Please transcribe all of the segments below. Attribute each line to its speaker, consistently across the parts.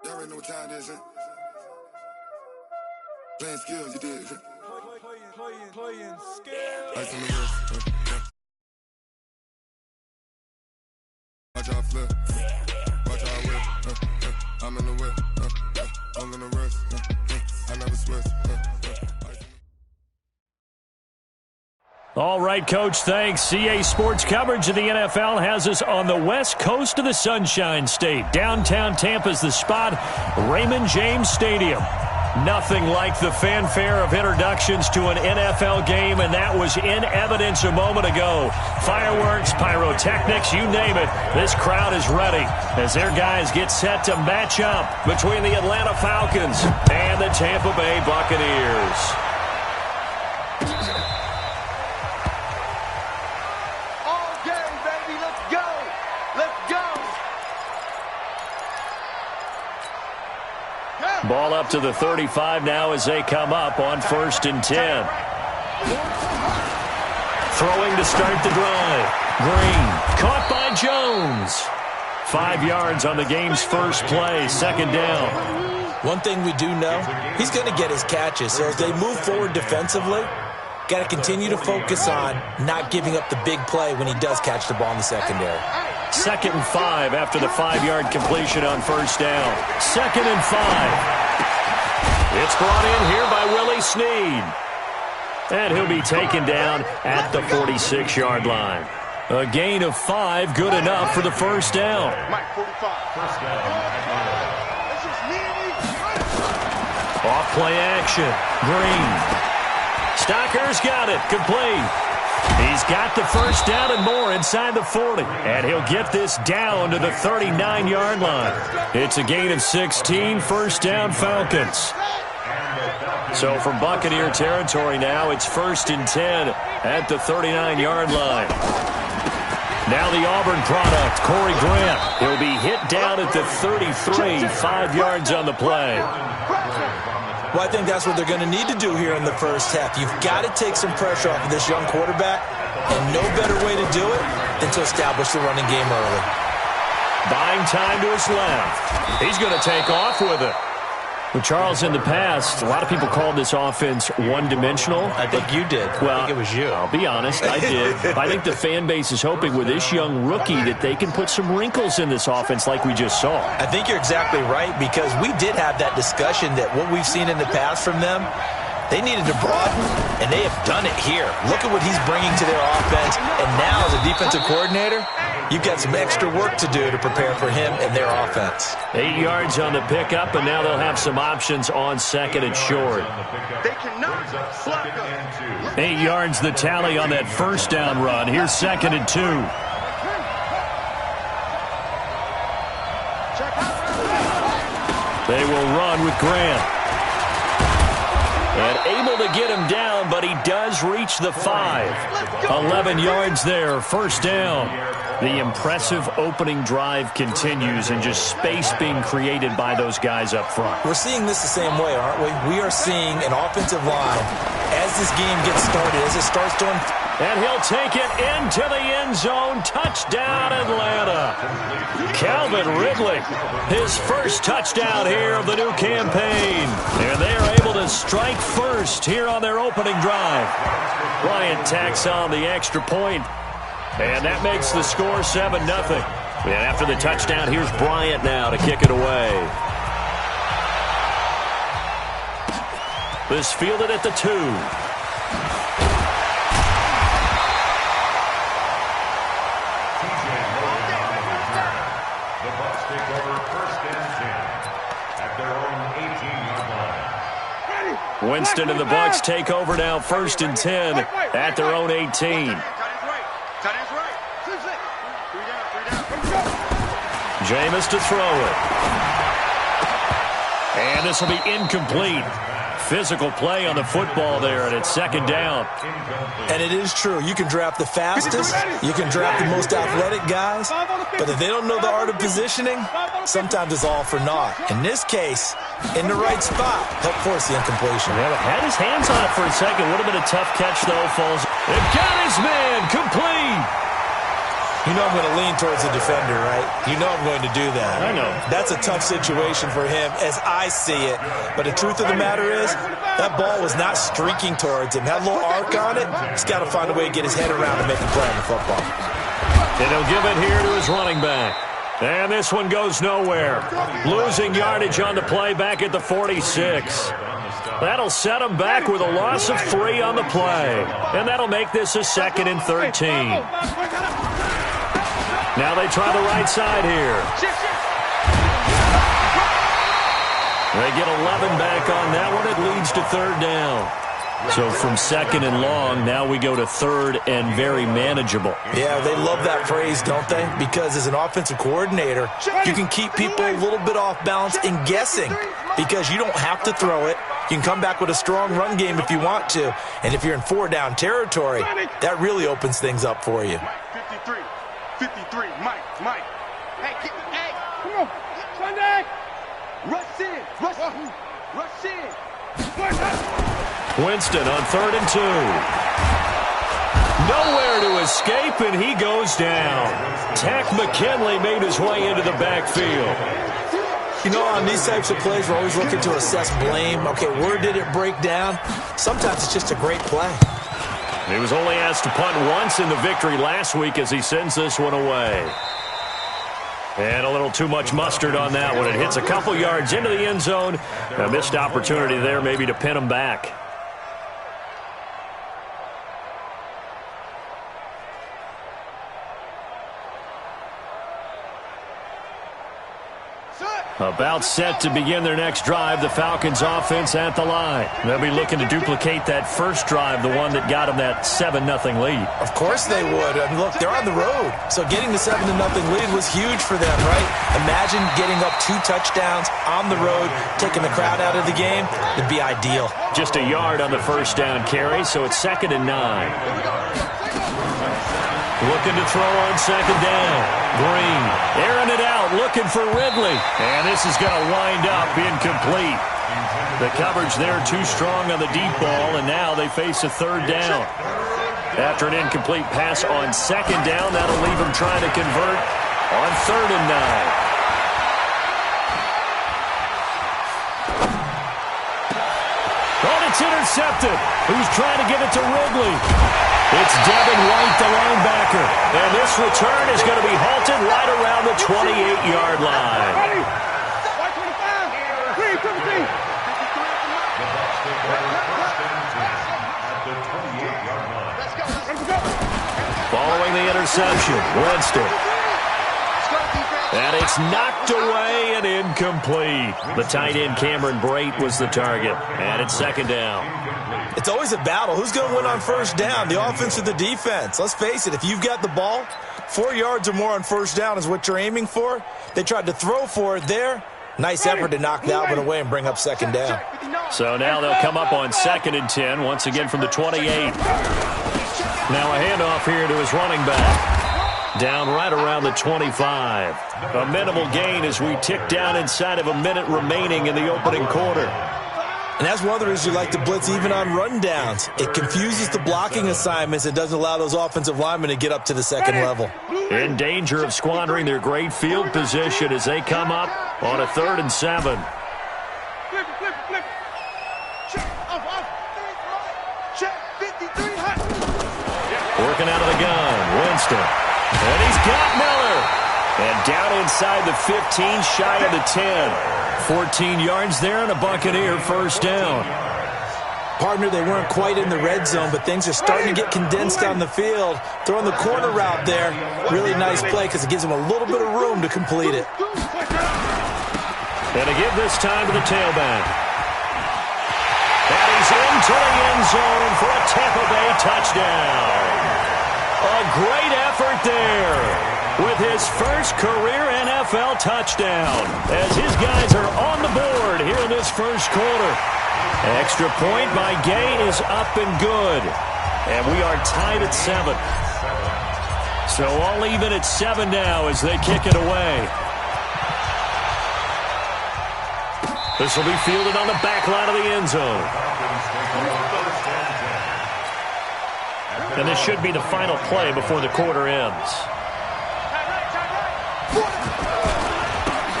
Speaker 1: Y'all already know what time it is, huh? Playing skills, you did. Playing skills. Ice on the wrist, yeah. Watch how I flip, watch how I whip, I'm in the whip, I'm in the wrist, I never switch,
Speaker 2: All right, Coach, thanks. CA Sports coverage of the NFL has us on the west coast of the Sunshine State. Downtown Tampa's the spot, Raymond James Stadium. Nothing like the fanfare of introductions to an NFL game, and that was in evidence a moment ago. Fireworks, pyrotechnics, you name it. This crowd is ready as their guys get set to match up between the Atlanta Falcons and the Tampa Bay Buccaneers. Ball up to the 35 now as they come up on 1st and 10. Throwing to start the drive. Green, caught by Jones. 5 yards on the game's first play, 2nd down.
Speaker 3: One thing we do know, he's going to get his catches. So as they move forward defensively, got to continue to focus on not giving up the big play when he does catch the ball in the secondary.
Speaker 2: 2nd and 5 after the 5-yard completion on 1st down. 2nd and 5. It's brought in here by Willie Snead. And he'll be taken down at the 46-yard line. A gain of 5, good enough for the 1st down. Off play action. Green. Stocker's got it. Complete. He's got the 1st down and more inside the 40. And he'll get this down to the 39-yard line. It's a gain of 16, 1st down Falcons. So from Buccaneer territory now, it's 1st and 10 at the 39-yard line. Now the Auburn product, Corey Grant. He'll be hit down at the 33, 5 yards on the play.
Speaker 3: Well, I think that's what they're going to need to do here in the first half. You've got to take some pressure off of this young quarterback, and no better way to do it than to establish the running game early.
Speaker 2: Buying time to his left. He's going to take off with it. Well, Charles, in the past, a lot of people called this offense one-dimensional.
Speaker 3: I think you did.
Speaker 2: Well,
Speaker 3: I think it was you.
Speaker 2: I'll be honest, I did. I think the fan base is hoping with this young rookie that they can put some wrinkles in this offense like we just saw.
Speaker 3: I think you're exactly right, because we did have that discussion that what we've seen in the past from them, they needed to broaden, and they have done it here. Look at what he's bringing to their offense, and now as a defensive coordinator, you've got some extra work to do to prepare for him and their offense.
Speaker 2: 8 yards on the pickup, and now they'll have some options on 2nd and short. 8 yards the tally on that 1st down run. Here's 2nd and 2. They will run with Grant. And able to get him down, but he does reach the 5. 11 yards there, 1st down. The impressive opening drive continues, and just space being created by those guys up front.
Speaker 3: We're seeing this the same way, aren't we? We are seeing an offensive line as this game gets started, as it starts to...
Speaker 2: And he'll take it into the end zone. Touchdown, Atlanta. Calvin Ridley, his first touchdown here of the new campaign. And they are able to strike first here on their opening drive. Bryant tacks on the extra point. And that makes the score 7-0. And after the touchdown, here's Bryant now to kick it away. This fielded at the 2. Winston and the Bucs take over now, 1st and 10 at their own 18. Jameis to throw it. And this will be incomplete. Physical play on the football there, and it's 2nd down.
Speaker 3: And it is true. You can draft the fastest, you can draft the most athletic guys, but if they don't know the art of positioning, sometimes it's all for naught. In this case, in the right spot, help force the incompletion.
Speaker 2: Yeah, had his hands on it for a second. Would have been a tough catch, though. Falls. They've got his man complete.
Speaker 3: You know I'm going to lean towards the defender, right? You know I'm going to do that.
Speaker 2: I know.
Speaker 3: That's a tough situation for him as I see it. But the truth of the matter is, that ball was not streaking towards him. That little arc on it, he's got to find a way to get his head around and make a play on the football.
Speaker 2: And he'll give it here to his running back. And this one goes nowhere. Losing yardage on the play back at the 46. That'll set him back with a loss of 3 on the play. And that'll make this a 2nd and 13. Now they try the right side here. They get 11 back on that one. It leads to 3rd down. So from 2nd and long, now we go to 3rd and very manageable.
Speaker 3: Yeah, they love that phrase, don't they? Because as an offensive coordinator, you can keep people a little bit off balance and guessing because you don't have to throw it. You can come back with a strong run game if you want to. And if you're in 4-down territory, that really opens things up for you.
Speaker 4: 53, Mike. Hey, come on. Sunday. Rush in.
Speaker 2: Winston on 3rd and 2. Nowhere to escape, and he goes down. Tack McKinley made his way into the backfield.
Speaker 3: You know, on these types of plays, we're always looking to assess blame. Okay, where did it break down? Sometimes it's just a great play.
Speaker 2: He was only asked to punt once in the victory last week as he sends this one away. And a little too much mustard on that one. It hits a couple yards into the end zone. A missed opportunity there maybe to pin him back. About set to begin their next drive, the Falcons offense at the line. They'll be looking to duplicate that first drive, the one that got them that 7-0 lead.
Speaker 3: Of course they would. I mean, look, they're on the road. So getting the 7-0 lead was huge for them, right? Imagine getting up 2 touchdowns on the road, taking the crowd out of the game. It'd be ideal.
Speaker 2: Just a yard on the first down carry, so it's 2nd and 9. Looking to throw on 2nd down. Green airing it out, looking for Ridley. And this is going to wind up incomplete. The coverage there too strong on the deep ball, and now they face a 3rd down. After an incomplete pass on 2nd down, that'll leave them trying to convert on 3rd and 9. Oh, it's intercepted. Who's trying to get it to Ridley? It's Devin White, the linebacker. And this return is going to be halted right around the 28-yard line. Following the interception, Winston. And it's knocked away and incomplete. The tight end, Cameron Brate, was the target. And it's 2nd down.
Speaker 3: It's always a battle. Who's going to win on 1st down, the offense or the defense? Let's face it, if you've got the ball, 4 yards or more on 1st down is what you're aiming for. They tried to throw for it there. Nice effort to knock that one away and bring up 2nd down.
Speaker 2: So now they'll come up on 2nd and 10, once again from the 28. Now a handoff here to his running back. Down right around the 25. A minimal gain as we tick down inside of a minute remaining in the opening quarter.
Speaker 3: And that's one of the reasons you like to blitz even on rundowns. It confuses the blocking assignments. It doesn't allow those offensive linemen to get up to the 2nd level.
Speaker 2: In danger of squandering their great field position as they come up on a 3rd and 7. Working out of the gun, Winston. And he's got Miller. And down inside the 15, shy of the 10. 14 yards there and a Buccaneer 1st down.
Speaker 3: Partner, they weren't quite in the red zone, but things are starting to get condensed on the field. Throwing the corner route there. Really nice play because it gives them a little bit of room to complete it.
Speaker 2: And to give this time to the tailback. And he's into the end zone for a Tampa Bay touchdown. A great effort there with his first career NFL touchdown as his guys are on the board here in this first quarter. Extra point by Gay is up and good. And we are tied at 7. So all even at 7 now as they kick it away. This will be fielded on the back line of the end zone. And this should be the final play before the quarter ends.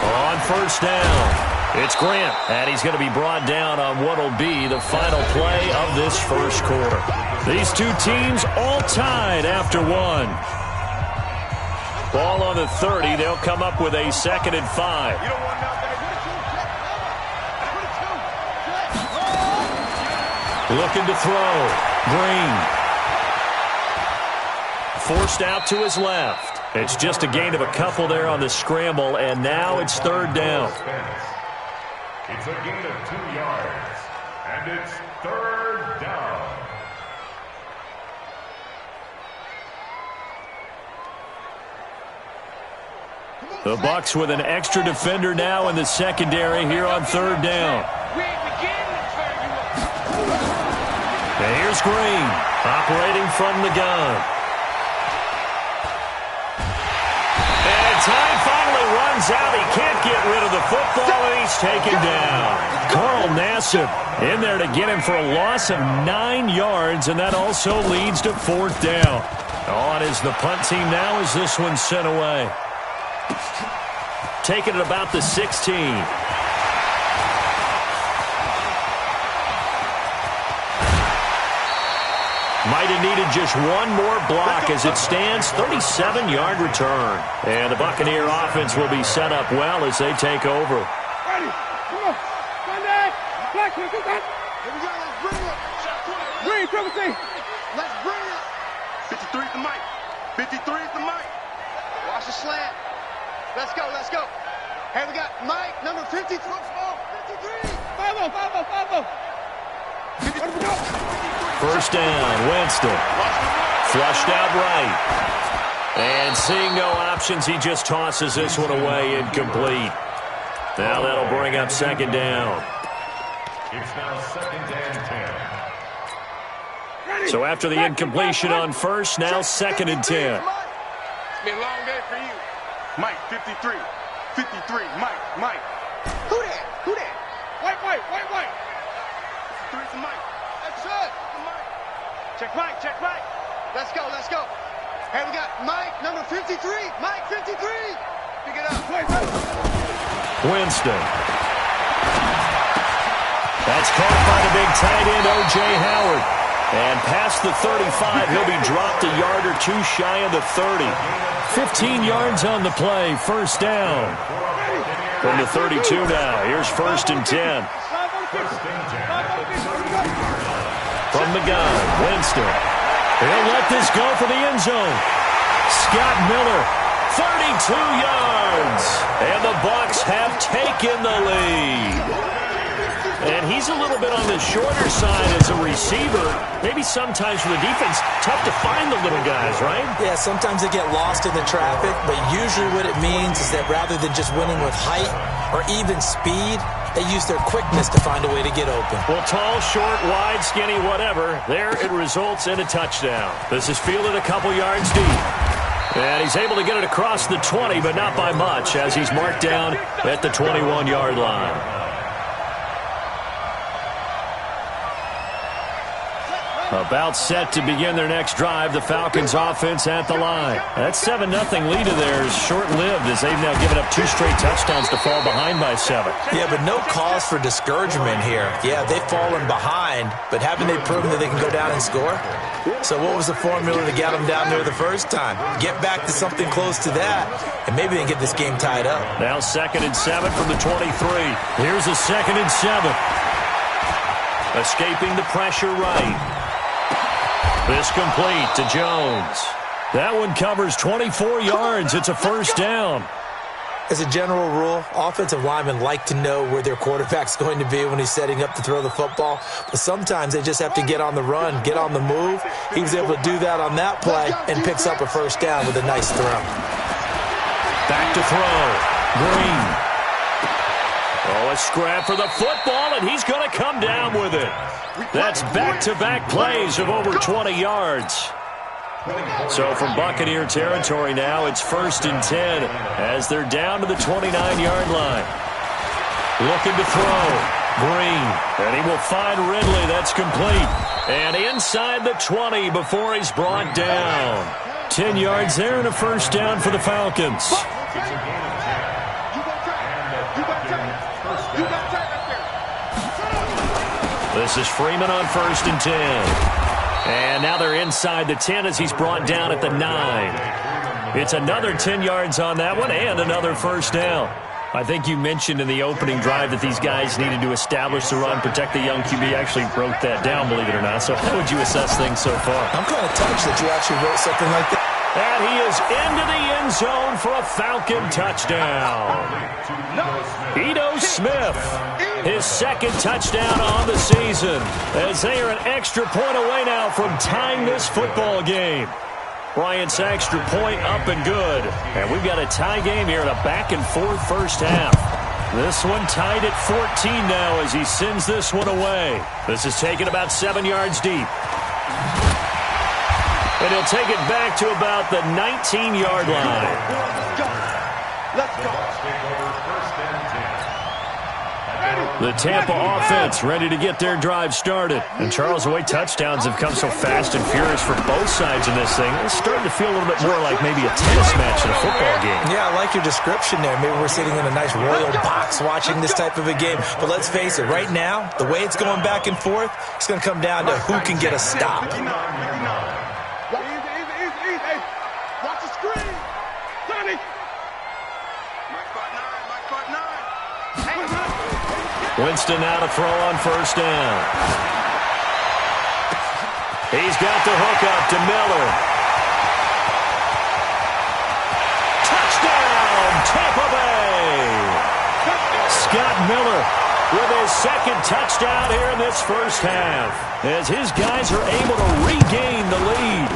Speaker 2: On first down, it's Grant, and he's going to be brought down on what will be the final play of this first quarter. These two teams all tied after one. Ball on the 30. They'll come up with a 2nd and 5. Looking to throw. Green. Forced out to his left. It's just a gain of a couple there on the scramble, and now it's 3rd down.
Speaker 5: It's a gain of 2 yards, and it's 3rd down.
Speaker 2: The Bucs with an extra defender now in the secondary here on 3rd down. And here's Green, operating from the gun. And time finally runs out. He can't get rid of the football, and he's taken down. Carl Nassib in there to get him for a loss of 9 yards, and that also leads to 4th down. On is the punt team now as this one's sent away. Taking it about the 16. Might have needed just one more block as it stands. 37-yard return. And the Buccaneer offense will be set up well as they take over.
Speaker 4: Ready. Come on. Sunday. Black, let's do that. Here we go. Let's bring it. Bring it, Triple T. Let's bring it. 53 is the mic. 53 is the mic. Watch the slant. Let's go. Let's go. Hey, we got Mike, number 53. 53. 5-0, 5-0, 5-0.
Speaker 2: First down, Winston. Flushed out right. And seeing no options, he just tosses this one away, incomplete. Now that'll bring up 2nd down.
Speaker 5: It's now 2nd and 10.
Speaker 2: So after the incompletion on first, now 2nd and 10.
Speaker 4: It's been a long day for you. Mike, 53. 53, Mike. Who that? Who that? White. 53 is the Mike. That's it. Check Mike. Let's go. Hey, we got Mike, number 53. Mike, 53. Pick it up.
Speaker 2: Winston. That's caught by the big tight end, O.J. Howard. And past the 35, he'll be dropped a yard or two shy of the 30. 15 yards on the play, first down. From the 32 now, here's 1st and 10. From the gun, Winston. He'll let this go for the end zone. Scott Miller, 32 yards. And the Bucs have taken the lead. And he's a little bit on the shorter side as a receiver. Maybe sometimes for the defense, tough to find the little guys, right?
Speaker 3: Yeah, sometimes they get lost in the traffic, but usually what it means is that rather than just winning with height or even speed, they use their quickness to find a way to get open.
Speaker 2: Well, tall, short, wide, skinny, whatever, there it results in a touchdown. This is fielded a couple yards deep. And he's able to get it across the 20, but not by much, as he's marked down at the 21-yard line. About set to begin their next drive, the Falcons offense at the line. That 7-0 lead of theirs short-lived as they've now given up 2 straight touchdowns to fall behind by 7.
Speaker 3: Yeah, but no cause for discouragement here. Yeah, they've fallen behind, but haven't they proven that they can go down and score? So what was the formula to get them down there the first time? Get back to something close to that, and maybe they can get this game tied up.
Speaker 2: Now 2nd and 7 from the 23. Here's a 2nd and 7. Escaping the pressure right. This complete to Jones. That one covers 24 yards. It's a first down.
Speaker 3: As a general rule, offensive linemen like to know where their quarterback's going to be when he's setting up to throw the football. But sometimes they just have to get on the run, get on the move. He was able to do that on that play and picks up a first down with a nice throw.
Speaker 2: Back to throw. Green. Oh, a scrap for the football, and he's going to come down with it. That's back-to-back plays of over 20 yards. So from Buccaneer territory now, it's 1st and 10 as they're down to the 29-yard line. Looking to throw. Green. And he will find Ridley. That's complete. And inside the 20 before he's brought down. 10 yards there and a first down for the Falcons.
Speaker 5: It's a gain of 10.
Speaker 4: You got tight. You got tight. You got tight up there.
Speaker 2: This is Freeman on 1st and 10. And now they're inside the 10 as he's brought down at the 9. It's another 10 yards on that one and another first down. I think you mentioned in the opening drive that these guys needed to establish the run, protect the young QB. Actually wrote that down, believe it or not. So how would you assess things so far?
Speaker 3: I'm kind of touched that you actually wrote something like that.
Speaker 2: And he is into the end zone for a Falcon touchdown. Ito Smith, his second touchdown on the season, as they are an extra point away now from tying this football game. Bryant's extra point up and good. And we've got a tie game here in a back-and-forth first half. This one tied at 14 now as he sends this one away. This is taken about 7 yards deep. And he'll take it back to about the 19-yard line.
Speaker 4: Let's go.
Speaker 2: The Tampa offense ready to get their drive started. And Charles, the way touchdowns have come so fast and furious for both sides in this thing, it's starting to feel a little bit more like maybe a tennis match in a football game.
Speaker 3: Yeah, I like your description there. Maybe we're sitting in a nice royal box watching this type of a game. But let's face it, right now, the way it's going back and forth, it's going to come down to who can get a stop.
Speaker 4: Easy. Hey, watch the screen. Sonny. Mike Part 9.
Speaker 2: Winston now to throw on first down. He's got the hook up to Miller. Touchdown, Tampa Bay! Scott Miller with his second touchdown here in this first half, as his guys are able to regain the lead.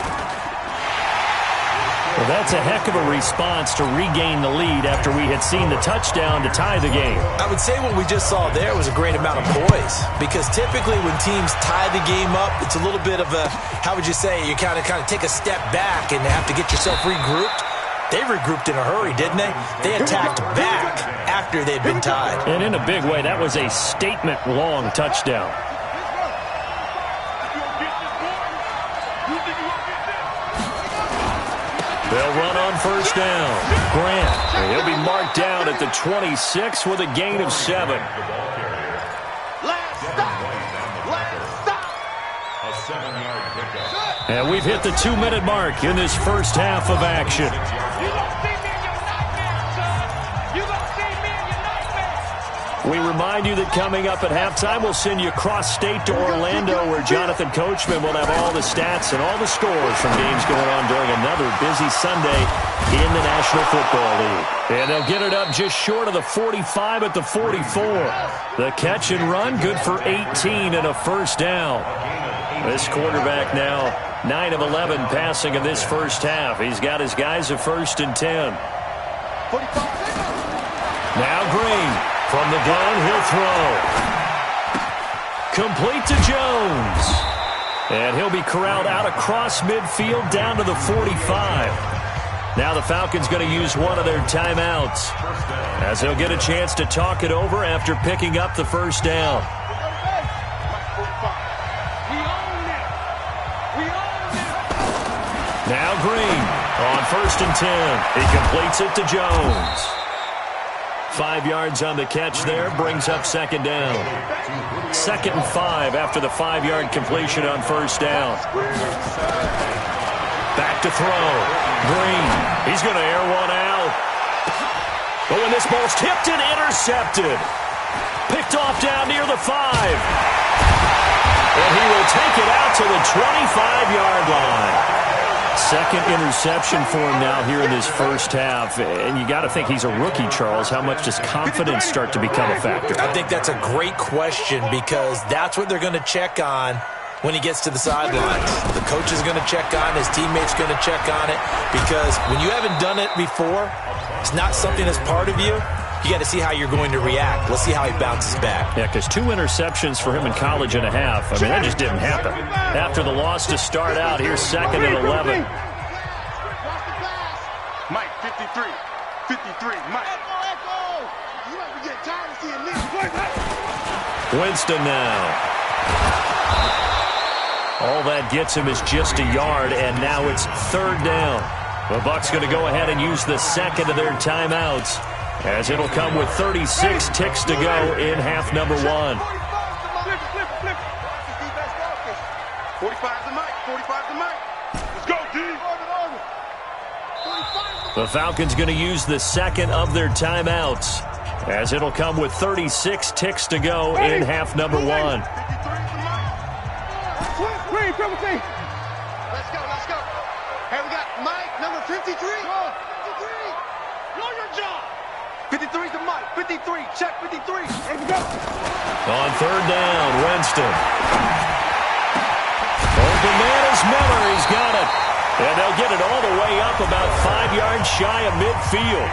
Speaker 2: Well, that's a heck of a response to regain the lead after we had seen the touchdown to tie the game.
Speaker 3: I would say what we just saw there was a great amount of poise, because typically when teams tie the game up, it's a little bit of a, how would you say, you kind of take a step back and have to get yourself regrouped. They regrouped in a hurry, didn't they? They attacked back after they'd been tied.
Speaker 2: And in a big way, that was a statement-long touchdown. They'll run on first down. Grant, and he'll be marked down at the 26 with a gain of 7.
Speaker 4: Last stop.
Speaker 5: A 7-yard pickup.
Speaker 2: And we've hit the 2-minute mark in this first half of action.
Speaker 4: You gonna see me in your nightmares, son. You gonna see me in your nightmares.
Speaker 2: We remind you that coming up at halftime, we'll send you cross-state to Orlando, where Jonathan Coachman will have all the stats and all the scores from games going on during another busy Sunday in the National Football League. And they'll get it up just short of the 45 at the 44. The catch and run, good for 18 and a first down. This quarterback now 9 of 11 passing in this first half. He's got his guys at 1st and 10. Now Green. From the gun, he'll throw. Complete to Jones. And he'll be corralled out across midfield down to the 45. Now the Falcons going to use one of their timeouts, as he'll get a chance to talk it over after picking up the first down. Now Green on 1st and 10. He completes it to Jones. 5 yards on the catch there, brings up 2nd down. 2nd and 5 after the 5-yard completion on first down. Back to throw. Green, he's going to air one out. But when this ball's tipped and intercepted. Picked off down near the 5. And he will take it out to the 25-yard line. Second interception for him now here in this first half. And you got to think he's a rookie, Charles. How much does confidence start to become a factor?
Speaker 3: I think that's a great question, because that's what they're going to check on when he gets to the sidelines. The coach is going to check on, his teammates going to check on it, because when you haven't done it before, it's not something that's part of you. You got to see how you're going to react. Let's see how he bounces back.
Speaker 2: Yeah, because 2 interceptions for him in college and a half. I mean, that just didn't happen. After the loss to start out, here's 2nd and 11.
Speaker 4: Mike, 53. 53, Mike. You might be getting tired of seeing this.
Speaker 2: Winston now. All that gets him is just a yard, and now it's 3rd down. The Bucs going to go ahead and use the second of their timeouts, as it'll come with 36 ticks to go in half number 1.
Speaker 4: 45 the mic. 45 the mic. Let's go, D.
Speaker 2: The Falcons going to use the second of their timeouts, as it'll come with 36 ticks to go in half number 1.
Speaker 4: Let's go, let's go. Hey, we got Mike, number 53. 53. Know your job. 53 is the mic. 53. Check 53. Let's go.
Speaker 2: On third down, Winston. Open man is Miller. He's got it. And they'll get it all the way up about 5 yards shy of midfield.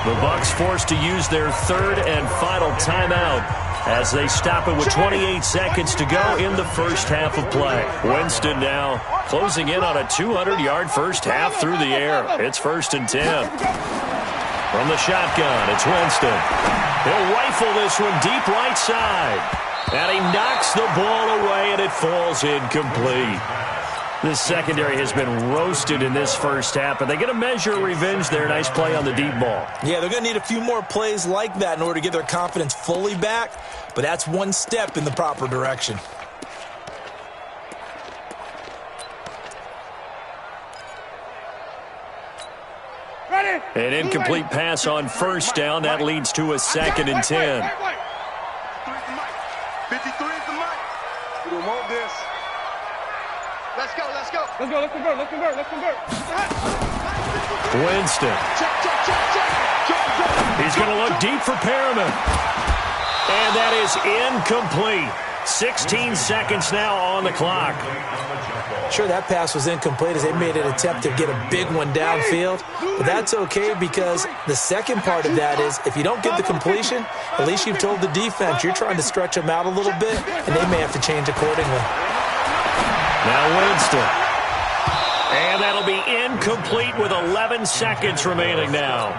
Speaker 2: The Bucs forced to use their third and final timeout as they stop it with 28 seconds to go in the first half of play. Winston now closing in on a 200-yard first half through the air. It's 1st and 10. From the shotgun, it's Winston. He'll rifle this one deep right side. And he knocks the ball away, and it falls incomplete. This secondary has been roasted in this first half, but they get a measure of revenge there. Nice play on the deep ball.
Speaker 3: Yeah, they're going to need a few more plays like that in order to get their confidence fully back, but that's one step in the proper direction.
Speaker 2: An incomplete pass on first down. That leads to a 2nd and 10.
Speaker 4: 53 is the mic. We don't want this. Let's go, let's go. Let's go, let's convert, let's convert, let's convert.
Speaker 2: Winston.
Speaker 4: Check, check, check, check.
Speaker 2: He's going to look deep for Perriman. And that is incomplete. 16 seconds now on the clock.
Speaker 3: Sure, that pass was incomplete as they made an attempt to get a big one downfield. But that's okay because the second part of that is if you don't get the completion, at least you've told the defense you're trying to stretch them out a little bit, and they may have to change accordingly.
Speaker 2: Now Winston. And that'll be incomplete with 11 seconds remaining now.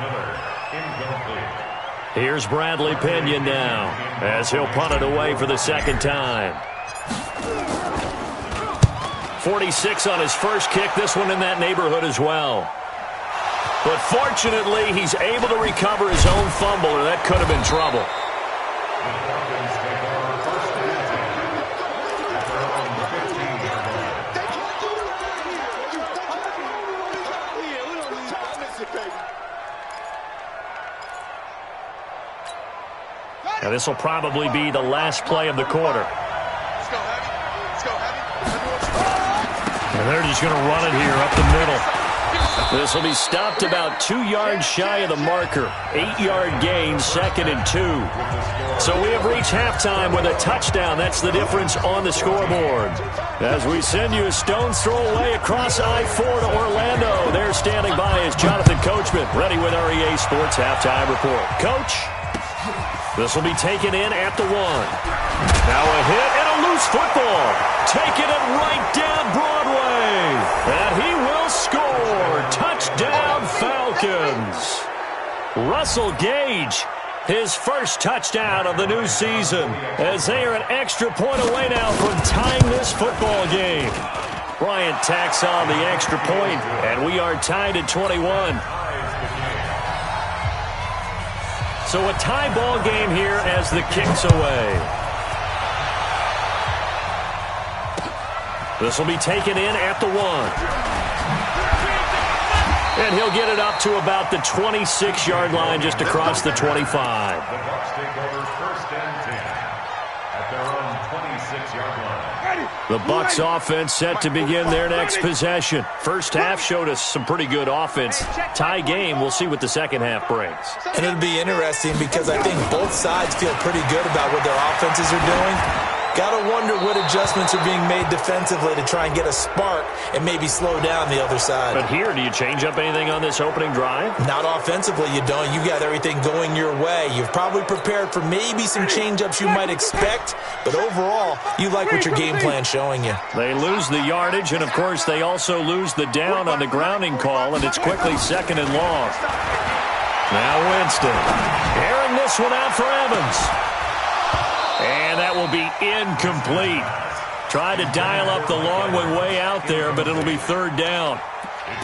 Speaker 2: Here's Bradley Pinion now as he'll punt it away for the second time. 46 on his first kick. This one in that neighborhood as well. But fortunately, he's able to recover his own fumble, or that could have been trouble. Now this will probably be the last play of the quarter.
Speaker 4: Let's go, heavy. Let's go, heavy.
Speaker 2: And they're just going to run it here up the middle. This will be stopped about 2 yards shy of the marker. 8-yard gain, 2nd and 2. So we have reached halftime with a touchdown. That's the difference on the scoreboard. As we send you a stone's throw away across I-4 to Orlando. There standing by is Jonathan Coachman, ready with our EA Sports Halftime Report. Coach? This will be taken in at the 1. Now a hit and a loose football. Taking it right down Broadway. And he will score. Touchdown Falcons. Russell Gage, his first touchdown of the new season, as they are an extra point away now from tying this football game. Bryant tacks on the extra point, and we are tied at 21. So a tie ball game here as the kick's away. This will be taken in at the 1. And he'll get it up to about the 26-yard line just across the 25.
Speaker 5: The Bucs take over 1st and 10 at their own 26-yard line.
Speaker 2: The Bucs offense set to begin their next possession. First half showed us some pretty good offense. Tie game, we'll see what the second half brings.
Speaker 3: And it'll be interesting because I think both sides feel pretty good about what their offenses are doing. Got to wonder what adjustments are being made defensively to try and get a spark and maybe slow down the other side.
Speaker 2: But here, do you change up anything on this opening drive?
Speaker 3: Not offensively, you don't. You got everything going your way. You've probably prepared for maybe some change-ups you might expect, but overall, you like what your game plan's showing you.
Speaker 2: They lose the yardage, and of course, they also lose the down on the grounding call, and it's quickly 2nd and long. Now Winston, airing this one out for Evans. And that will be incomplete. Tried to dial up the long one way out there, but it'll be 3rd down.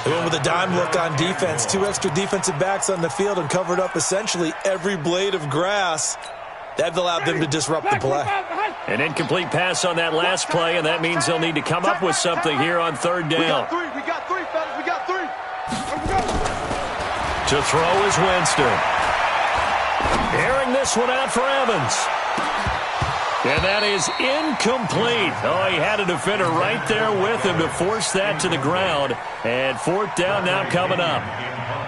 Speaker 3: They went with a dime look on defense. 2 extra defensive backs on the field and covered up essentially every blade of grass. That allowed them to disrupt the play.
Speaker 2: An incomplete pass on that last play, and that means they'll need to come up with something here on third down.
Speaker 4: We got three, fellas. We got three.
Speaker 2: To throw is Winston. Airing this one out for Evans. And that is incomplete. Oh, he had a defender right there with him to force that to the ground. And fourth down now coming up.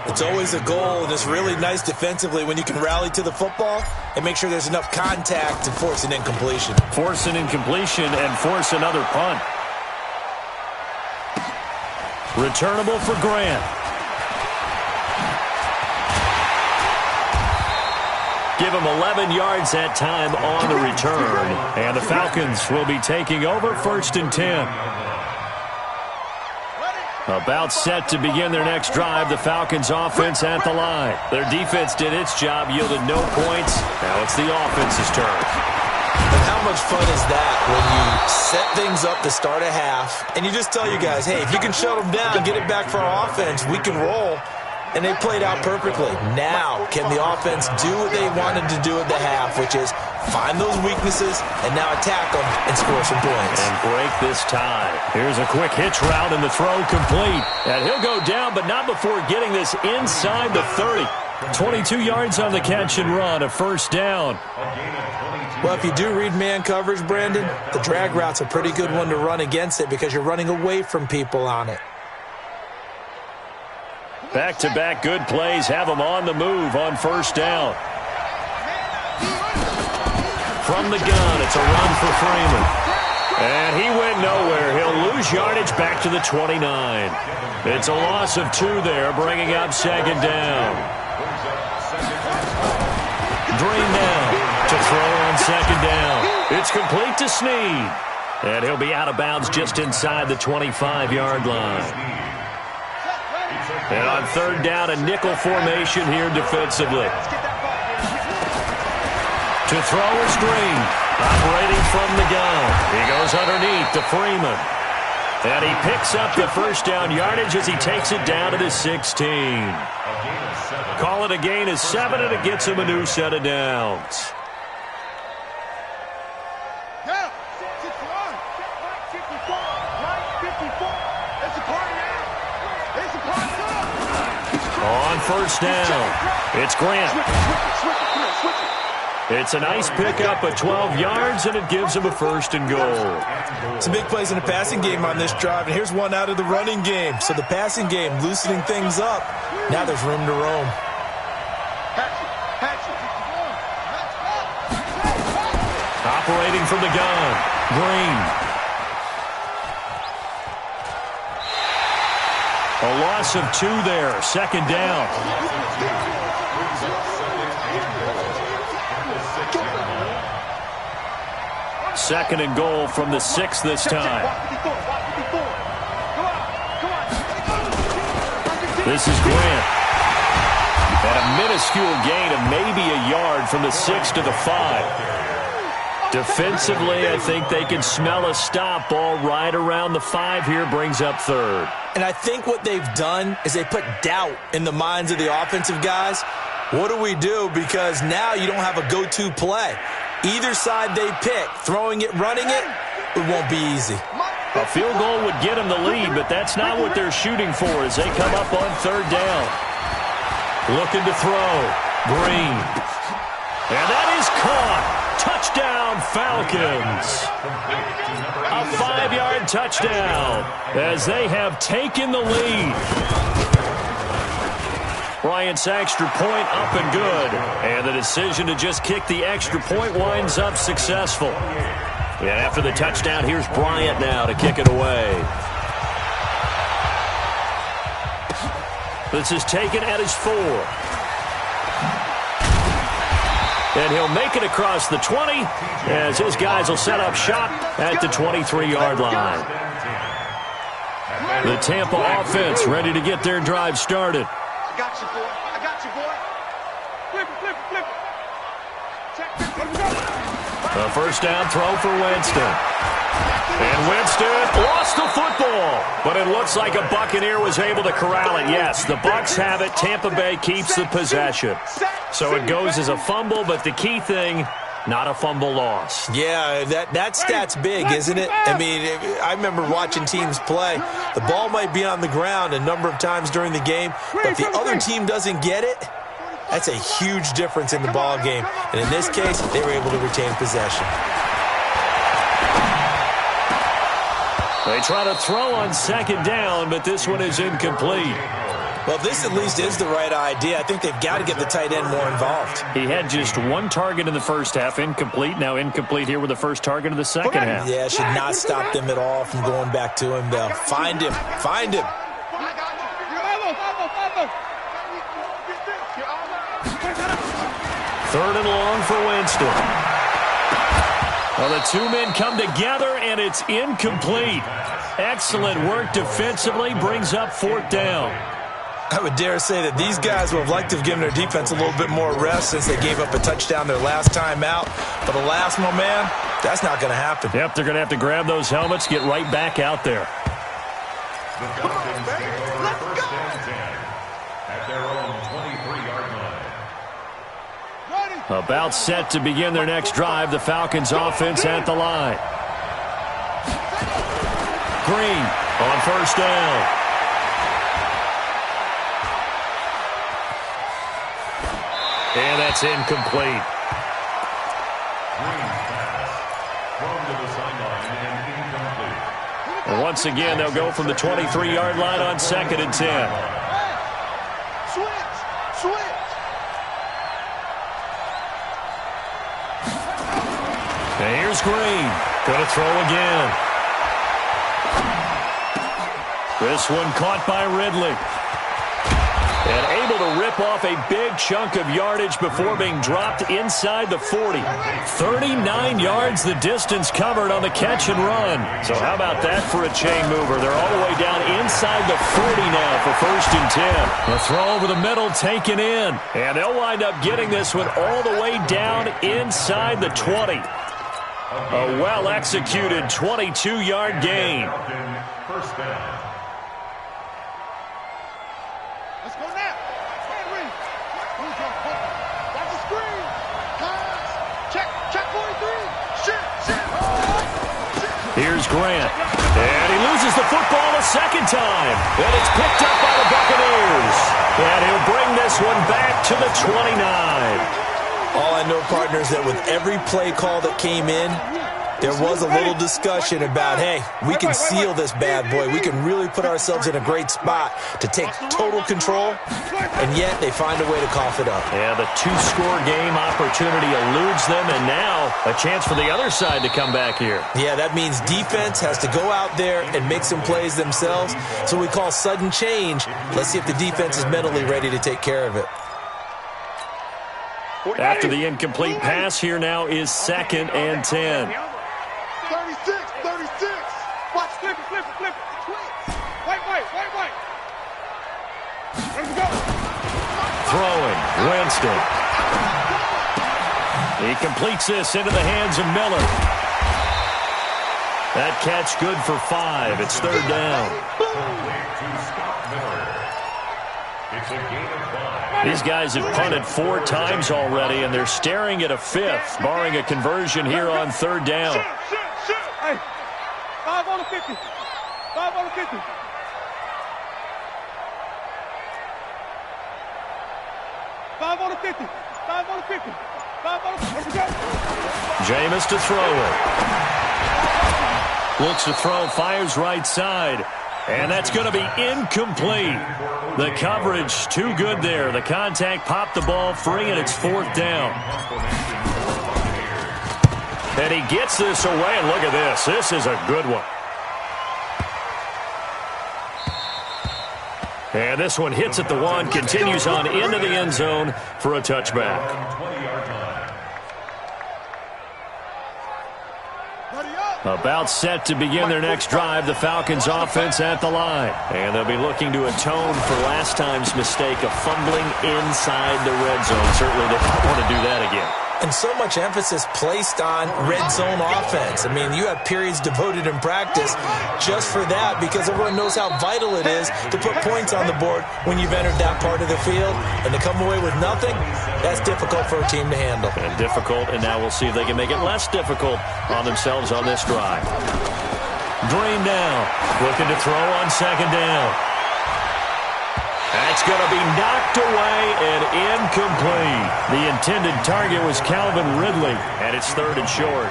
Speaker 3: It's always a goal, and it's really nice defensively when you can rally to the football and make sure there's enough contact to force an incompletion.
Speaker 2: Force an incompletion and force another punt. Returnable for Grant. Give him 11 yards that time on the return. And the Falcons will be taking over 1st and 10. About set to begin their next drive, the Falcons offense at the line. Their defense did its job, yielded no points. Now it's the offense's turn.
Speaker 3: And how much fun is that when you set things up to start a half, and you just tell you guys, hey, if you can shut them down, get it back for our offense, we can roll. And they played out perfectly. Now, can the offense do what they wanted to do at the half, which is find those weaknesses and now attack them and score some points.
Speaker 2: And break this tie. Here's a quick hitch route and the throw complete. And he'll go down, but not before getting this inside the 30. 22 yards on the catch and run, a first down.
Speaker 3: Well, if you do read man coverage, Brandon, the drag route's a pretty good one to run against it because you're running away from people on it.
Speaker 2: Back-to-back good plays have them on the move on first down. From the gun, it's a run for Freeman. And he went nowhere. He'll lose yardage back to the 29. It's a loss of 2 there, bringing up 2nd down. Dream now to throw on 2nd down. It's complete to Snead. And he'll be out of bounds just inside the 25-yard line. And on 3rd down, a nickel formation here defensively. To throw is Green, operating from the gun. He goes underneath to Freeman. And he picks up the first down yardage as he takes it down to the 16. Call it a gain of 7, and it gets him a new set of downs. On first down, it's Grant. It's a nice pickup of 12 yards, and it gives him a 1st and goal.
Speaker 3: Some big plays in the passing game on this drive, and here's one out of the running game. So the passing game loosening things up. Now there's room to roam.
Speaker 2: Operating from the gun, Green. A loss of 2 there, 2nd down. Second and goal from the 6 this time. This is Grant. And a minuscule gain of maybe a yard from the 6 to the 5. Defensively, I think they can smell a stop ball right around the 5 here, brings up 3rd.
Speaker 3: And I think what they've done is they put doubt in the minds of the offensive guys. What do we do? Because now you don't have a go-to play. Either side they pick, throwing it, running it, it won't be easy.
Speaker 2: A field goal would get them the lead, but that's not what they're shooting for as they come up on 3rd down. Looking to throw. Green. And that is caught. Touchdown, Falcons. A 5-yard touchdown as they have taken the lead. Bryant's extra point up and good. And the decision to just kick the extra point winds up successful. And after the touchdown, here's Bryant now to kick it away. This is taken at his 4. And he'll make it across the 20 as his guys will set up shop at the 23-yard line. The Tampa offense ready to get their drive started.
Speaker 4: I got you, boy. I got you, boy. Flip it, flip it, flip it. Check, flip it. Let him go.
Speaker 2: A first down throw for Winston. And Winston lost the football. But it looks like a Buccaneer was able to corral it. Yes, the Bucs have it. Tampa Bay keeps the possession. So it goes as a fumble, but the key thing, not a fumble loss.
Speaker 3: Yeah, that stat's big, isn't it? I mean, I remember watching teams play. The ball might be on the ground a number of times during the game, but if the other team doesn't get it, that's a huge difference in the ball game. And in this case, they were able to retain possession.
Speaker 2: They try to throw on second down, but this one is incomplete.
Speaker 3: Well, this at least is the right idea. I think they've got to get the tight end more involved.
Speaker 2: He had just one target in the first half, incomplete. Now incomplete here with the first target of the second half.
Speaker 3: Yeah, should not stop them at all from going back to him. They'll find him. Find him.
Speaker 2: Third and long for Winston. Well, the two men come together, and it's incomplete. Excellent work defensively, brings up fourth down.
Speaker 3: I would dare say that these guys would have liked to have given their defense a little bit more rest since they gave up a touchdown their last time out. But alas, my man, that's not going to happen.
Speaker 2: Yep, they're going to have to grab those helmets, get right back out there.
Speaker 5: The Falcons take over first and 10 at their own 23-yard line.
Speaker 2: About set to begin their next drive, the Falcons offense at the line. Green on first down. And that's incomplete.
Speaker 5: Green pass thrown to the sideline and incomplete.
Speaker 2: And once again, they'll go from the 23-yard line on second and 10.
Speaker 4: Switch.
Speaker 2: And here's Green. Going to throw again. This one caught by Ridley. And able to rip off a big chunk of yardage before being dropped inside the 40. 39 yards the distance covered on the catch and run. So how about that for a chain mover? They're all the way down inside the 40 now for first and 10. The throw over the middle taken in. And they'll wind up getting this one all the way down inside the 20. A well-executed 22-yard gain.
Speaker 5: First down.
Speaker 4: Let's go now. Watch the screen. Check 43. Shit.
Speaker 2: Here's Grant. And he loses the football a second time. And it's picked up by the Buccaneers. And he'll bring this one back to the 29.
Speaker 3: All I know, partners, that with every play call that came in, there was a little discussion about, hey, we can seal this bad boy. We can really put ourselves in a great spot to take total control, and yet they find a way to cough it up.
Speaker 2: Yeah, the two-score game opportunity eludes them, and now a chance for the other side to come back here.
Speaker 3: Yeah, that means defense has to go out there and make some plays themselves. So we call sudden change. Let's see if the defense is mentally ready to take care of it.
Speaker 2: After the incomplete pass, here now is second and 10.
Speaker 4: 36. Watch, flip it. Wait. Let's go.
Speaker 2: Throwing, Winston. He completes this into the hands of Miller. That catch good for 5. It's third down.
Speaker 5: To stop Miller. It's a gain of 5.
Speaker 2: These guys have punted 4 times already, and they're staring at a 5th, barring a conversion here on third down.
Speaker 4: Shit. Hey, 5 on the 50. 5 on the 50. 5 on the 50. 5 on the 50. 5 on the 50. Let's go.
Speaker 2: Jameis to throw it. Looks to throw, fires right side. And that's going to be incomplete. The coverage too good there. The contact popped the ball free, and it's fourth down. And he gets this away, and look at this. This is a good one. And this one hits at the 1, continues on into the end zone for a touchback. About set to begin their next drive, the Falcons offense at the line. And they'll be looking to atone for last time's mistake of fumbling inside the red zone. Certainly they don't want to do that again.
Speaker 3: And so much emphasis placed on red zone offense. I mean, you have periods devoted in practice just for that because everyone knows how vital it is to put points on the board when you've entered that part of the field. And to come away with nothing, that's difficult for a team to handle.
Speaker 2: And difficult, and now we'll see if they can make it less difficult on themselves on this drive. Green now, looking to throw on second down. That's going to be knocked away and incomplete. The intended target was Calvin Ridley, and it's 3rd and short.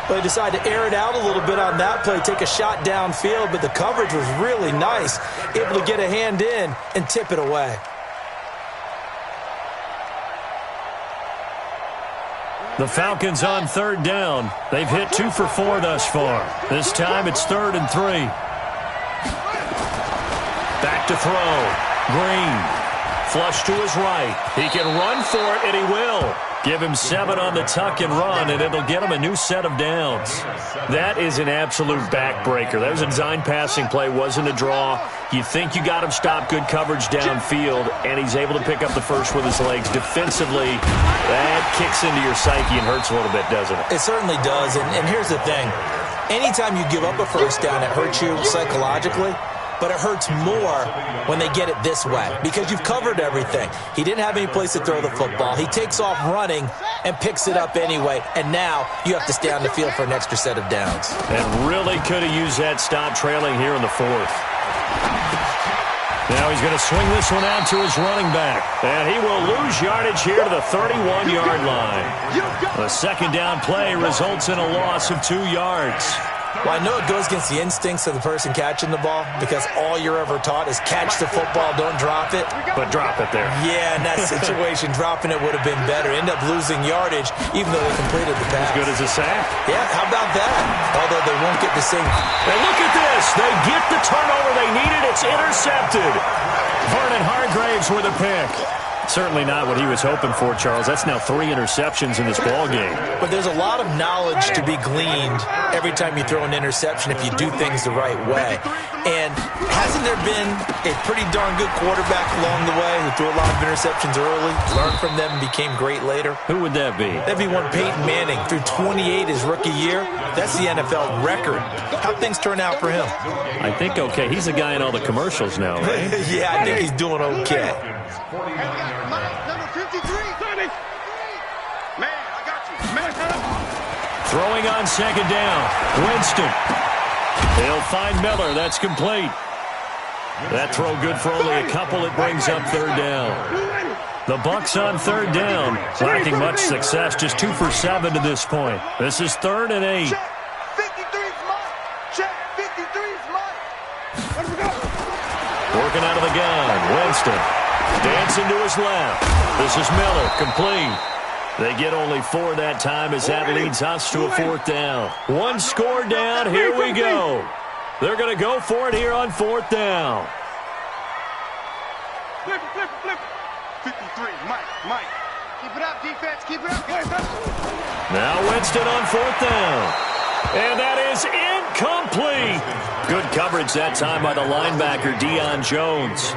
Speaker 3: They decided to air it out a little bit on that play, take a shot downfield, but the coverage was really nice, able to get a hand in and tip it away.
Speaker 2: The Falcons on 3rd down. They've hit 2 for 4 thus far. This time it's 3rd and 3. Back to throw. Green. Flush to his right. He can run for it, and he will. Give him 7 on the tuck and run, and it'll get him a new set of downs. That is an absolute backbreaker. That was a design passing play, wasn't a draw. You think you got him stopped, good coverage downfield, and he's able to pick up the first with his legs. Defensively, that kicks into your psyche and hurts a little bit, doesn't it?
Speaker 3: It certainly does, and here's the thing. Anytime you give up a first down, it hurts you psychologically. But it hurts more when they get it this way because you've covered everything. He didn't have any place to throw the football. He takes off running and picks it up anyway, and now you have to stay on the field for an extra set of downs.
Speaker 2: And really could have used that stop trailing here in the 4th. Now he's going to swing this one out to his running back, and he will lose yardage here to the 31-yard line. The second down play results in a loss of 2 yards.
Speaker 3: Well, I know it goes against the instincts of the person catching the ball because all you're ever taught is catch the football, don't drop it.
Speaker 2: But drop it there.
Speaker 3: Yeah, in that situation, dropping it would have been better. End up losing yardage even though they completed the pass.
Speaker 2: As good as a sack?
Speaker 3: Yeah, how about that? Although they won't get the same.
Speaker 2: And look at this. They get the turnover they needed. It's intercepted. Vernon Hargraves with a pick. Certainly not what he was hoping for, Charles. That's now 3 interceptions in this ball game.
Speaker 3: But there's a lot of knowledge to be gleaned every time you throw an interception if you do things the right way. And hasn't there been a pretty darn good quarterback along the way who threw a lot of interceptions early, learned from them, and became great later?
Speaker 2: Who would that be?
Speaker 3: That'd be one Peyton Manning. Threw 28 his rookie year. That's the NFL record. How'd things turn out for him?
Speaker 2: I think okay. He's the guy in all the commercials now, right?
Speaker 3: Yeah, I think he's doing okay.
Speaker 4: Number 53. Man, I got you. Man.
Speaker 2: Throwing on second down. Winston. He'll find Miller. That's complete. That throw good for only a couple. It brings up 3rd down. The Bucs on 3rd down. Lacking much success. Just 2 for 7 to this point. This is 3rd and 8.
Speaker 4: Check. 53's mine. Check. 53's mine. Let me go.
Speaker 2: Working out of the gun. Winston. Dancing to his left. This is Miller. Complete. They get only 4 that time as that leads us to a 4th down. 1 score down. Here we go. They're going to go for it here on 4th down.
Speaker 4: Flip it. 53, Mike. Keep it up, defense. Keep it up.
Speaker 2: Now Winston on 4th down. And that is incomplete. Good coverage that time by the linebacker, Deion Jones.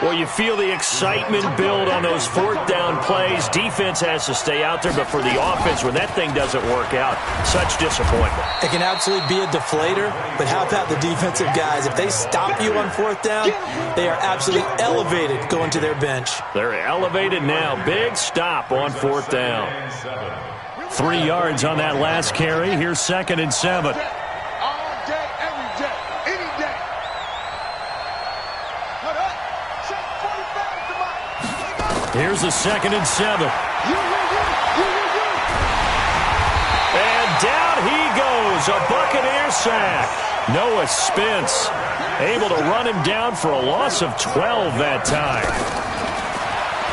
Speaker 2: Well, you feel the excitement build on those 4th down plays. Defense has to stay out there, but for the offense, when that thing doesn't work out, such disappointment.
Speaker 3: It can absolutely be a deflator, but how about the defensive guys? If they stop you on 4th down, they are absolutely elevated going to their bench.
Speaker 2: They're elevated now. Big stop on 4th down. 3 yards on that last carry. Here's 2nd and 7.
Speaker 4: All day, every day, any day. Cut up. Check 45 to Mike.
Speaker 2: Here's a 2nd and 7. And down he goes. A Buccaneer sack. Noah Spence able to run him down for a loss of 12 that time.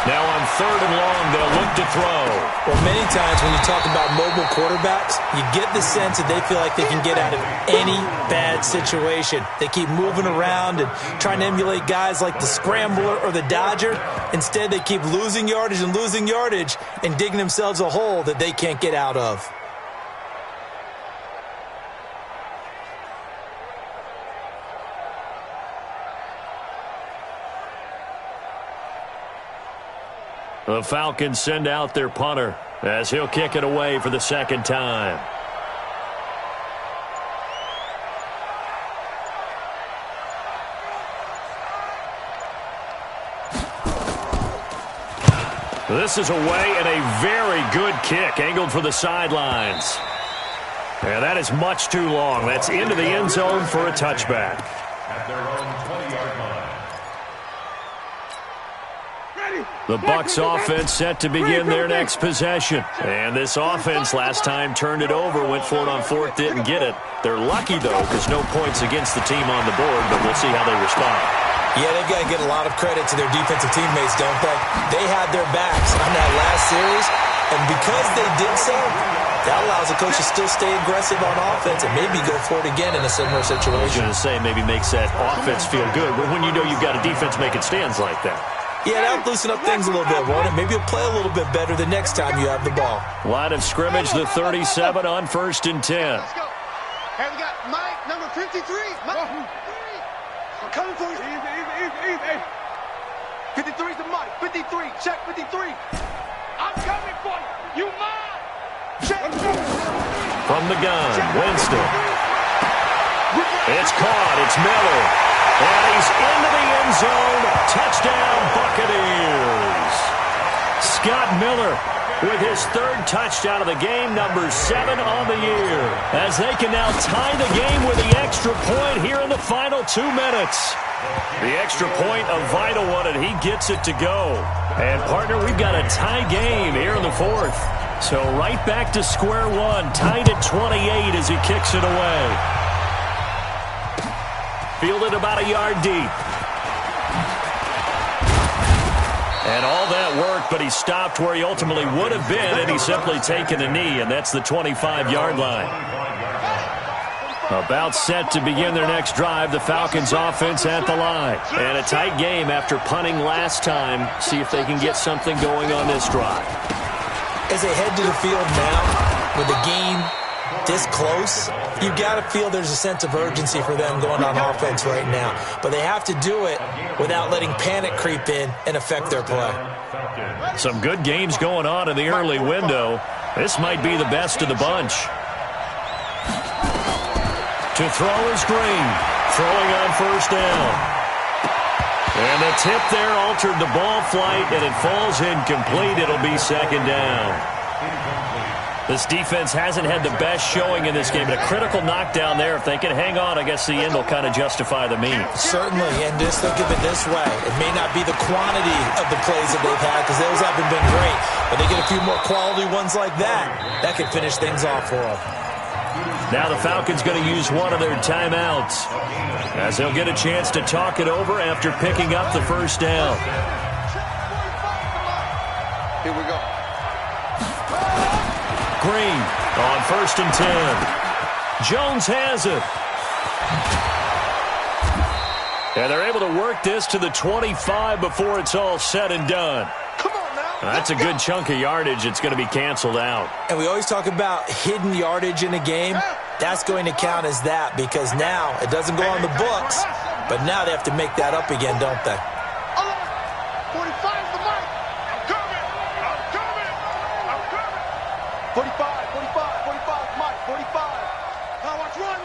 Speaker 2: Now on 3rd and long, they'll look to throw.
Speaker 3: Well, many times when you talk about mobile quarterbacks, you get the sense that they feel like they can get out of any bad situation. They keep moving around and trying to emulate guys like the Scrambler or the Dodger. Instead, they keep losing yardage and digging themselves a hole that they can't get out of.
Speaker 2: The Falcons send out their punter. as he'll kick it away for the second time. This is away and a very good kick angled for the sidelines. And that is much too long. That's into the end zone for a touchback.
Speaker 5: At their own 20-yard line.
Speaker 2: The Bucs offense set to begin their next possession. And this offense last time turned it over, went for it on fourth, didn't get it. They're lucky, though, because no points against the team on the board, but we'll see how they respond.
Speaker 3: Yeah, they've got to get a lot of credit to their defensive teammates, don't they? They had their backs on that last series, and because they did so, that allows the coach to still stay aggressive on offense and maybe go for it again in a similar situation.
Speaker 2: I was going to say maybe makes that offense feel good, but when you know you've got a defense making stands like that.
Speaker 3: Yeah, that'll loosen up things a little bit, won't it? Maybe you'll play a little bit better the next time you have the ball.
Speaker 2: Line of scrimmage, the 37 on 1st and 10.
Speaker 4: Let's go. Hey, we got Mike, number 53. Mike. I'm coming for you. Easy. 53's the Mike. 53. Check 53. I'm coming for you. You mine. Check.
Speaker 2: From the gun, Winston. It's caught. It's Miller. And he's into the end zone. Touchdown, Buccaneers. Scott Miller with his third touchdown of the game, number 7 on the year, as they can now tie the game with the extra point here in the final 2 minutes. The extra point, a vital one, and he gets it to go. And, partner, we've got a tie game here in the 4th. So right back to square one, tied at 28 as he kicks it away. Fielded about a yard deep. And all that worked, but he stopped where he ultimately would have been, and he's simply taken a knee, and that's the 25-yard line. About set to begin their next drive, the Falcons offense at the line. And a tight game after punting last time. See if they can get something going on this drive.
Speaker 3: As they head to the field now, with the game this close, you've got to feel there's a sense of urgency for them going on offense right now. But they have to do it without letting panic creep in and affect their play.
Speaker 2: Some good games going on in the early window. This might be the best of the bunch. To throw is Green, throwing on 1st down. And the tip there altered the ball flight, and it falls incomplete. It'll be 2nd down. This defense hasn't had the best showing in this game, but a critical knockdown there. If they can hang on, I guess the end will kind of justify the means.
Speaker 3: Certainly, and just think of it this way. It may not be the quantity of the plays that they've had, because those haven't been great, but they get a few more quality ones like that. That could finish things off for them.
Speaker 2: Now the Falcons going to use one of their timeouts, as they'll get a chance to talk it over after picking up the 1st down.
Speaker 4: Here we go.
Speaker 2: Green on 1st and 10. Jones has it. And they're able to work this to the 25 before it's all said and done.
Speaker 4: Come on now.
Speaker 2: That's a good chunk of yardage. It's going to be canceled out.
Speaker 3: And we always talk about hidden yardage in a game. That's going to count as that, because now it doesn't go on the books, but now they have to make that up again, don't they?
Speaker 4: 45's the mark. I'm coming. 45, Mike, 45. Now watch one.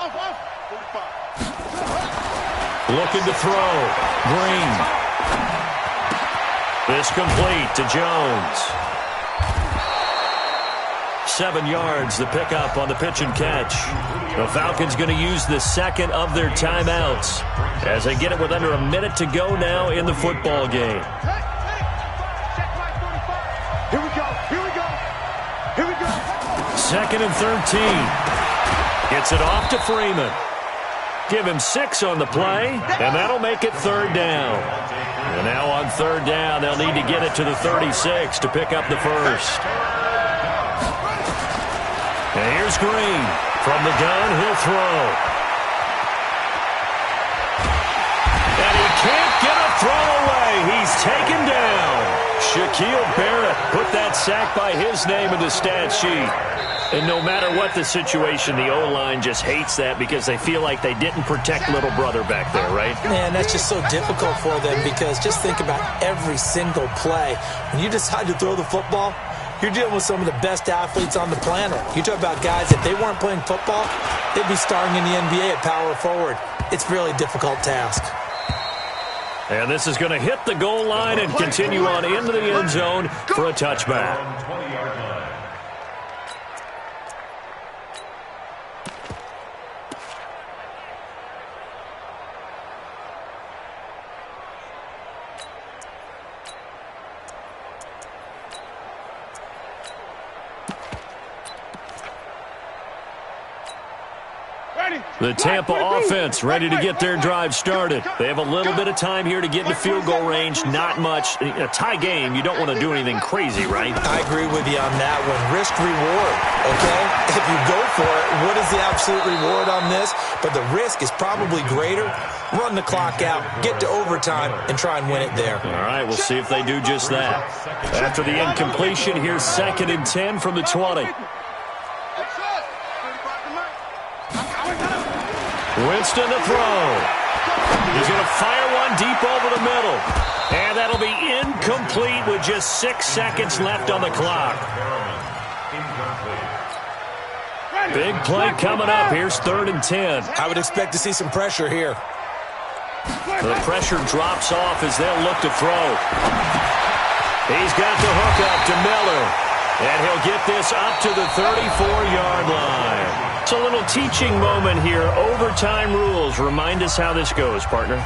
Speaker 4: Off. 45.
Speaker 2: Looking to throw. Green. This complete to Jones. 7 yards, the pickup on the pitch and catch. The Falcons going to use the 2nd of their timeouts as they get it with under a minute to go now in the football game.
Speaker 4: Here we go.
Speaker 2: 2nd and 13. Gets it off to Freeman. Give him 6 on the play, and that'll make it 3rd down. And now on 3rd down, they'll need to get it to the 36 to pick up the 1st. And here's Green. From the gun, he'll throw. And he can't get a throw away. He's taken down. Shaquille Barrett put that sack by his name in the stat sheet. And no matter what the situation, the O-line just hates that because they feel like they didn't protect little brother back there, right?
Speaker 3: Man, that's just so difficult for them, because just think about every single play. When you decide to throw the football, you're dealing with some of the best athletes on the planet. You talk about guys, if they weren't playing football, they'd be starring in the NBA at power forward. It's a really difficult task.
Speaker 2: And this is going to hit the goal line and continue on into the end zone for a touchback. The Tampa offense ready to get their drive started. They have a little bit of time here to get into field goal range. Not much. A tie game, you don't want to do anything crazy, right?
Speaker 3: I agree with you on that one. Risk reward, okay? If you go for it, what is the absolute reward on this? But the risk is probably greater. Run the clock out, get to overtime, and try and win it there.
Speaker 2: All right, we'll see if they do just that. After the incompletion, here's 2nd and 10 from the 20. Winston to throw. He's going to fire one deep over the middle. And that'll be incomplete with just 6 seconds left on the clock. Big play coming up. Here's 3rd and 10.
Speaker 3: I would expect to see some pressure here.
Speaker 2: The pressure drops off as they'll look to throw. He's got the hook up to Miller. And he'll get this up to the 34-yard line. It's a little teaching moment here. Overtime rules. Remind us how this goes, partner.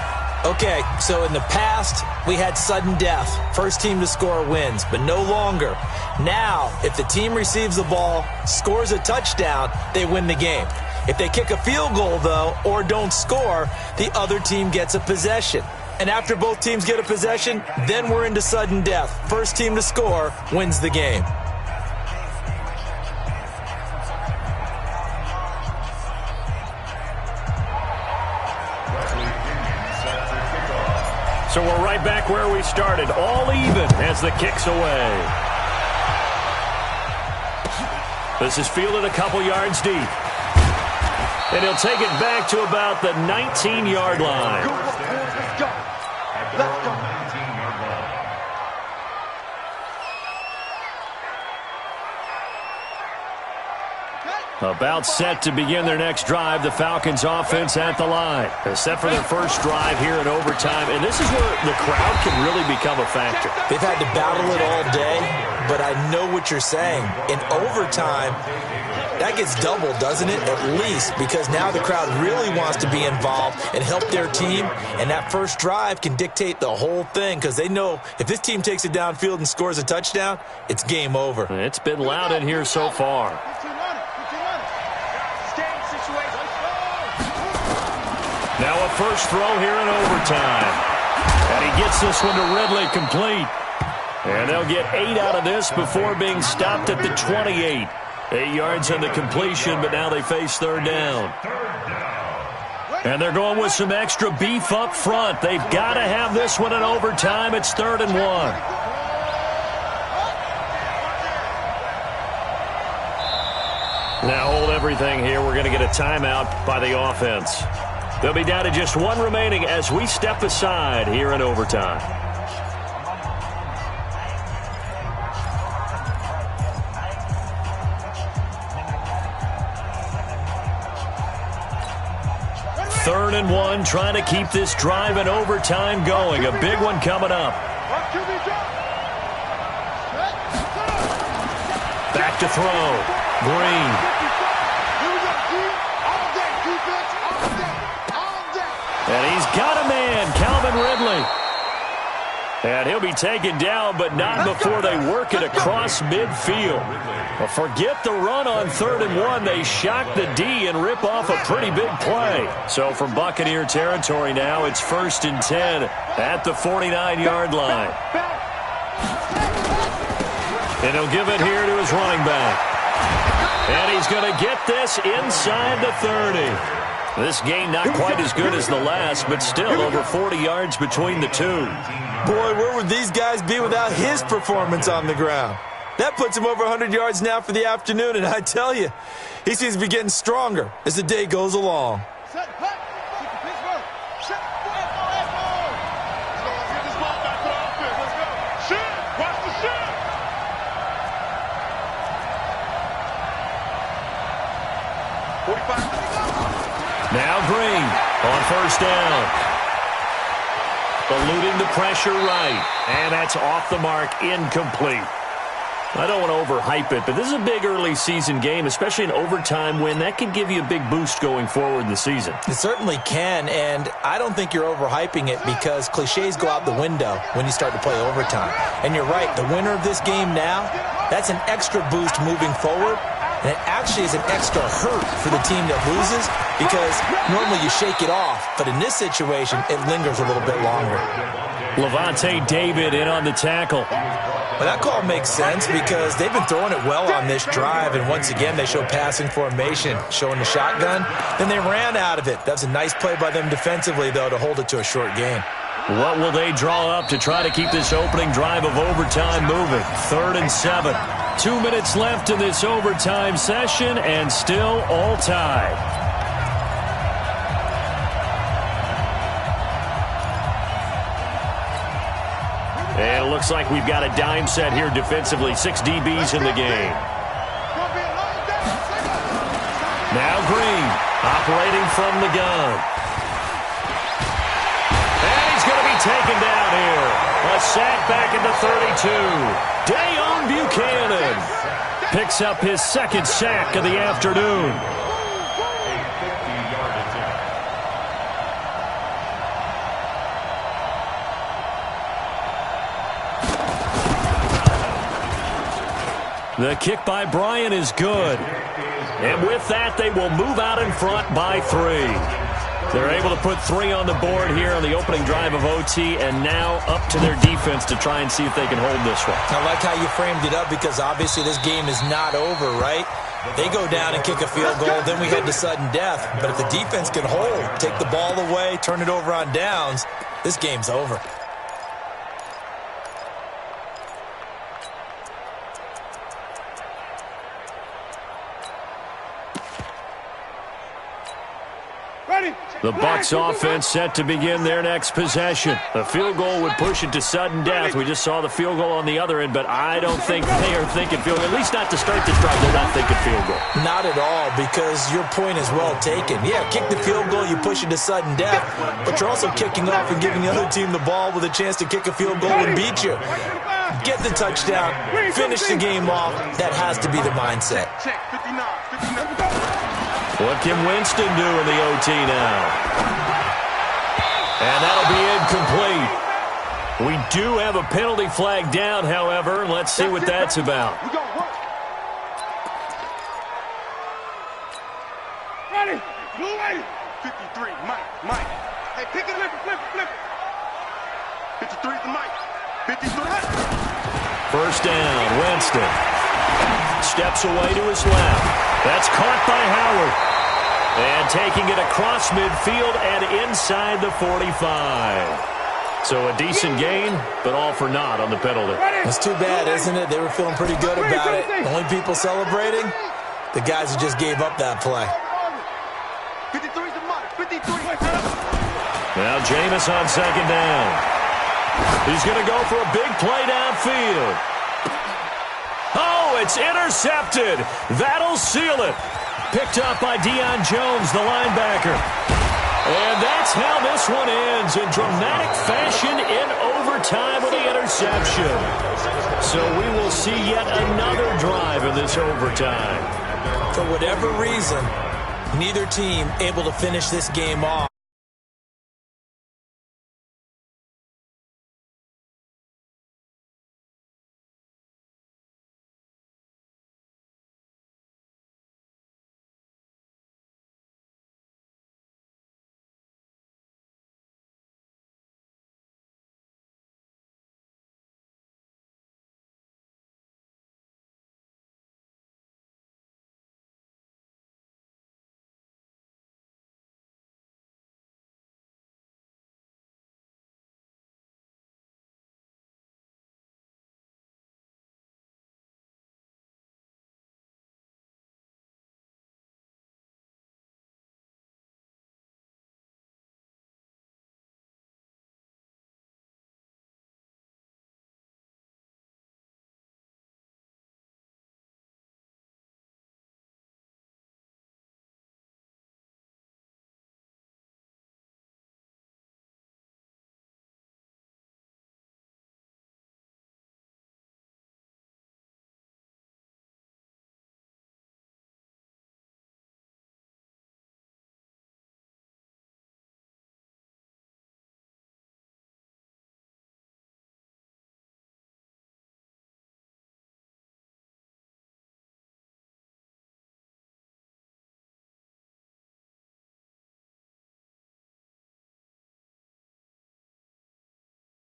Speaker 3: Okay, so in the past, we had sudden death. First team to score wins, but no longer. Now, if the team receives the ball, scores a touchdown, they win the game. If they kick a field goal, though, or don't score, the other team gets a possession. And after both teams get a possession, then we're into sudden death. First team to score wins the game.
Speaker 2: So we're right back where we started, all even as the kick's away. This is fielded a couple yards deep. And he'll take it back to about the 19-yard line.
Speaker 4: Let's go. Let's go.
Speaker 2: About set to begin their next drive, the Falcons offense at the line. They're set for their first drive here in overtime, and this is where the crowd can really become a factor.
Speaker 3: They've had to battle it all day, but I know what you're saying. In overtime, that gets doubled, doesn't it? At least, because now the crowd really wants to be involved and help their team, and that first drive can dictate the whole thing because they know if this team takes it downfield and scores a touchdown, it's game over.
Speaker 2: It's been loud in here so far. Now a first throw here in overtime. And he gets this one to Ridley complete. And they'll get 8 out of this before being stopped at the 28. 8 yards on the completion, but now they face 3rd down. And they're going with some extra beef up front. They've got to have this one in overtime. It's 3rd and 1. Now hold everything here. We're going to get a timeout by the offense. They'll be down to just 1 remaining as we step aside here in overtime. Third and 1, trying to keep this drive in overtime going. A big one coming up. Back to throw. Green. And he's got a man, Calvin Ridley. And he'll be taken down, but not before they work it across midfield. Well, forget the run on 3rd and 1. They shock the D and rip off a pretty big play. So from Buccaneer territory now, it's 1st and 10 at the 49-yard line. And he'll give it here to his running back. And he's going to get this inside the 30. This game not quite as good as the last, but still over 40 yards between the two.
Speaker 3: Boy, where would these guys be without his performance on the ground? That puts him over 100 yards now for the afternoon, and I tell you, he seems to be getting stronger as the day goes along.
Speaker 2: Now Green on first down. Eluding the pressure right. And that's off the mark, incomplete. I don't want to overhype it, but this is a big early season game, especially an overtime win. That can give you a big boost going forward in the season.
Speaker 3: It certainly can, and I don't think you're overhyping it because cliches go out the window when you start to play overtime. And you're right, the winner of this game now, that's an extra boost moving forward, and it actually is an extra hurt for the team that loses because normally you shake it off, but in this situation, it lingers a little bit longer.
Speaker 2: Levante David in on the tackle.
Speaker 3: Well, that call makes sense because they've been throwing it well on this drive, and once again, they show passing formation, showing the shotgun. Then they ran out of it. That's a nice play by them defensively, though, to hold it to a short gain.
Speaker 2: What will they draw up to try to keep this opening drive of overtime moving? 3rd and 7. 2 minutes left in this overtime session, and still all tied. And it looks like we've got a dime set here defensively. 6 DBs in the game. Now Green operating from the gun. And he's going to be taken down here. A sack back at the 32. Dayon Buchanan picks up his 2nd sack of the afternoon. The kick by Bryant is good. And with that, they will move out in front by 3. They're able to put 3 on the board here on the opening drive of OT, and now up to their defense to try and see if they can hold this one.
Speaker 3: I like how you framed it up because obviously this game is not over, right? They go down and kick a field goal, then we head to sudden death. But if the defense can hold, take the ball away, turn it over on downs, this game's over.
Speaker 2: The Bucs offense set to begin their next possession. A field goal would push it to sudden death. We just saw the field goal on the other end, but I don't think they are thinking field goal. At least not to start this drive. They're not thinking field goal.
Speaker 3: Not at all, because your point is well taken. Yeah, kick the field goal, you push it to sudden death, but you're also kicking off and giving the other team the ball with a chance to kick a field goal and beat you. Get the touchdown, finish the game off. That has to be the mindset.
Speaker 2: What can Winston do in the OT now? And that'll be incomplete. We do have a penalty flag down, however. Let's see what that's about.
Speaker 4: Ready? Blue lady. 53, Mike. Hey, pick it, flip it. 53 to Mike. 53.
Speaker 2: First down, Winston. Steps away to his left. That's caught by Howard. And taking it across midfield and inside the 45. So a decent gain, but all for naught on the penalty.
Speaker 3: That's too bad, isn't it? They were feeling pretty good about it. The only people celebrating, the guys who just gave up that play.
Speaker 4: 53 to Mike. 53.
Speaker 2: Now Jameis on second down. He's going to go for a big play downfield. Oh, it's intercepted. That'll seal it. Picked up by Deion Jones, the linebacker. And that's how this one ends in dramatic fashion in overtime with the interception. So we will see yet another drive in this overtime.
Speaker 3: For whatever reason, neither team able to finish this game off.